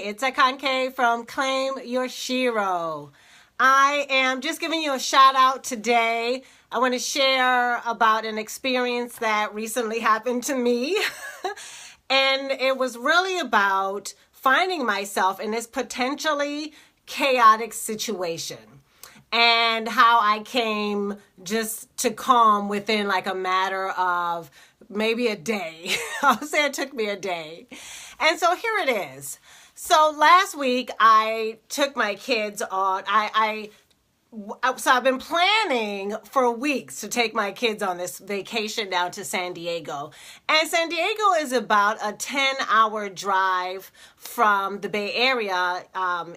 it's Akanke from Claim Your Shiro. I am just giving you a shout out today. I want to share about an experience that recently happened to me. And it was really about finding myself in this potentially chaotic situation and how I came just to calm within like a matter of maybe a day. I'll say it took me a day. And so here it is. So last week I took my kids on, so I've been planning for weeks to take my kids on this vacation down to San Diego. And San Diego is about a 10-hour drive from the Bay Area.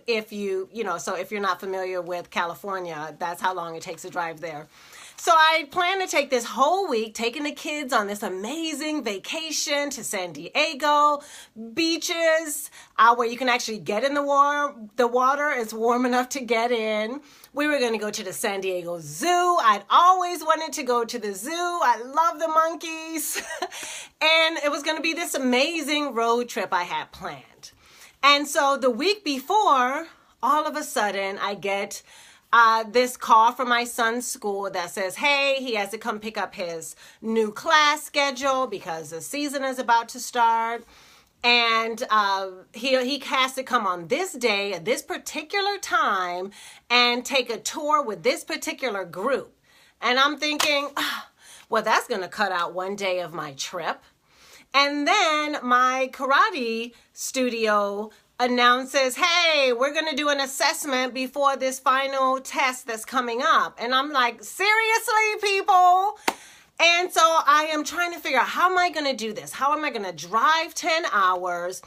If you're not familiar with California, that's how long it takes to drive there. So I plan to take this whole week, taking the kids on this amazing vacation to San Diego, beaches, where you can actually get in the water. It's warm enough to get in. We were going to go to the San Diego Zoo. I'd always wanted to go to the zoo. I love the monkeys. And it was going to be this amazing road trip I had planned. And so the week before, all of a sudden, I get this call from my son's school that says, hey, he has to come pick up his new class schedule because the season is about to start. And he has to come on this day at this particular time and take a tour with this particular group. And I'm thinking, well, that's going to cut out one day of my trip. And then my karate studio announces, hey, we're going to do an assessment before this final test that's coming up. And I'm like, seriously, people? And so I am trying to figure out, how am I going to do this? How am I going to drive 10 hours,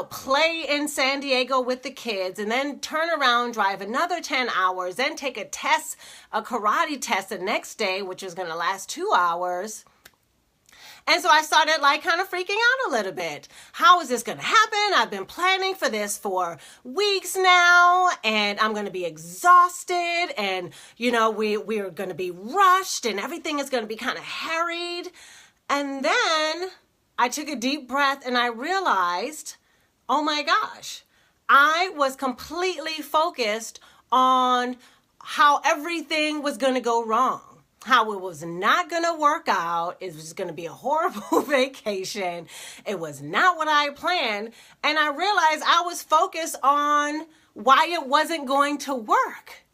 play in San Diego with the kids, and then turn around, drive another 10 hours, then take a karate test the next day, which is going to last 2 hours. And so I started kind of freaking out a little bit. How is this going to happen? I've been planning for this for weeks now, and I'm going to be exhausted, and, we're going to be rushed, and everything is going to be kind of harried. And then I took a deep breath, and I realized, oh my gosh, I was completely focused on how everything was going to go wrong. How it was not going to work out. It was going to be a horrible vacation. It was not what I planned. And I realized I was focused on why it wasn't going to work.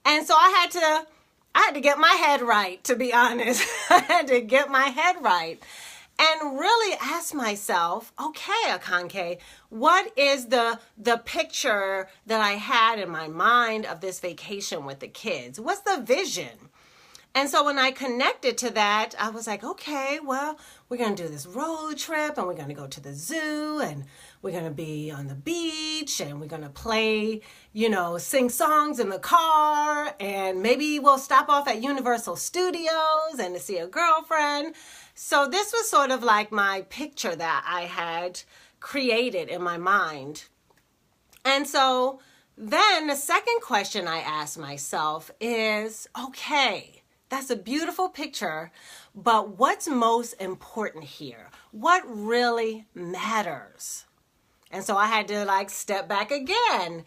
And so I had to get my head right, to be honest. I had to get my head right and really ask myself, okay, Akanke, what is the picture that I had in my mind of this vacation with the kids? What's the vision? And so when I connected to that, I was like, okay, well, we're going to do this road trip, and we're going to go to the zoo, and we're going to be on the beach, and we're going to play, sing songs in the car, and maybe we'll stop off at Universal Studios and to see a girlfriend. So this was sort of like my picture that I had created in my mind. And so then the second question I asked myself is, okay, that's a beautiful picture, but what's most important here? What really matters? And so I had to step back again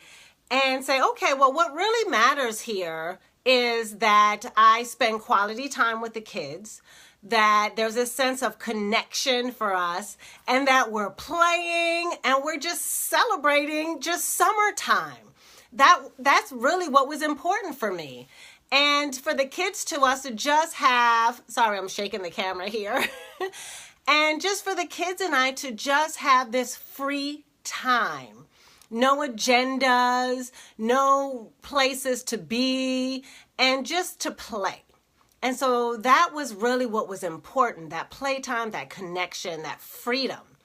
and say, okay, well, what really matters here is that I spend quality time with the kids, that there's a sense of connection for us, and that we're playing and we're just celebrating just summertime. That's really what was important for me. And for the kids to just have, sorry, I'm shaking the camera here. And just for the kids and I to just have this free time. No agendas, no places to be, and just to play. And so that was really what was important, that playtime, that connection, that freedom.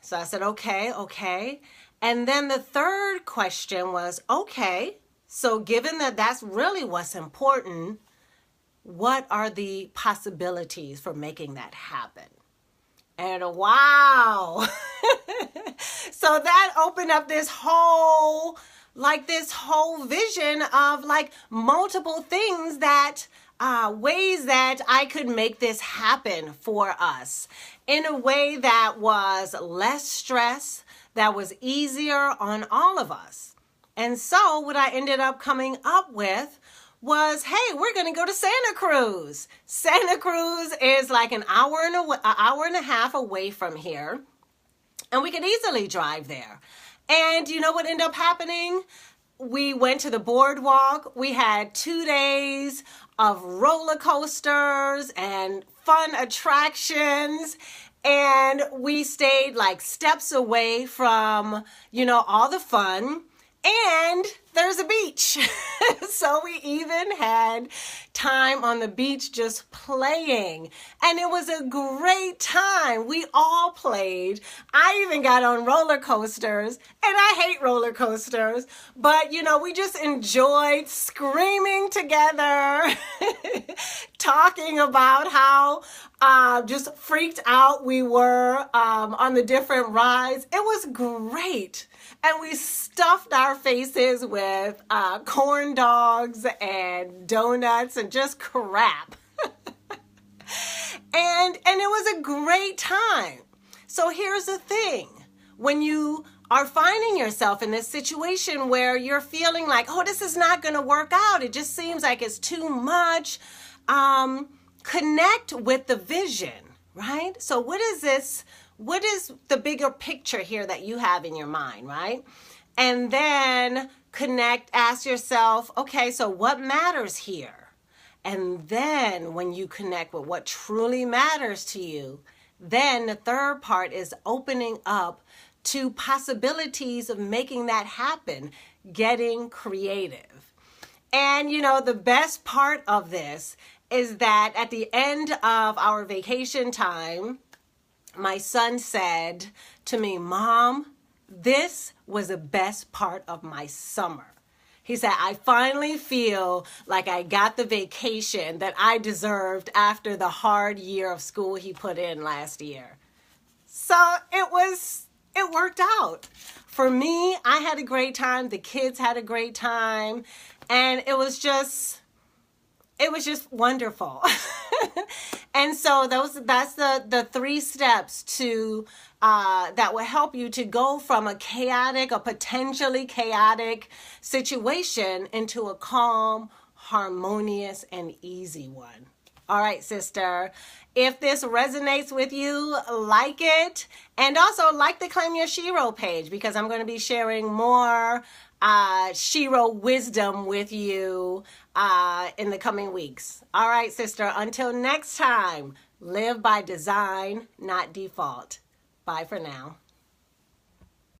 So I said, okay. And then the third question was, okay, so given that that's really what's important, what are the possibilities for making that happen? And wow. So that opened up this whole vision of multiple things that ways that I could make this happen for us in a way that was less stress, that was easier on all of us. And so what I ended up coming up with was, hey, we're going to go to Santa Cruz. Santa Cruz is like an hour and a half away from here, and we could easily drive there. And you know what ended up happening? We went to the boardwalk. We had 2 days of roller coasters and fun attractions. And we stayed like steps away from, all the fun. And there's a beach. So we even had time on the beach just playing. And it was a great time. We all played. I even got on roller coasters. And I hate roller coasters. But, we just enjoyed screaming together, talking about how just freaked out we were on the different rides. It was great. And we stuffed our faces with corn dogs and donuts and just crap. and it was a great time. So here's the thing. When you are finding yourself in this situation where you're feeling like, oh, this is not going to work out. It just seems like it's too much. Connect with the vision, right? So what is this? What is the bigger picture here that you have in your mind, right? And then ask yourself, okay, so what matters here? And then when you connect with what truly matters to you, then the third part is opening up to possibilities of making that happen, getting creative. And the best part of this is that at the end of our vacation time, my son said to me, Mom, this was the best part of my summer. He said, I finally feel like I got the vacation that I deserved after the hard year of school he put in last year. So it worked out. For me, I had a great time. The kids had a great time. And it was just wonderful. And so that's the 3 steps to that will help you to go from a potentially chaotic situation into a calm, harmonious, and easy one. All right, sister. If this resonates with you, like it. And also like the Claim Your Shero page, because I'm going to be sharing more Shero wisdom with you in the coming weeks. All right, sister. Until next time, live by design, not default. Bye for now.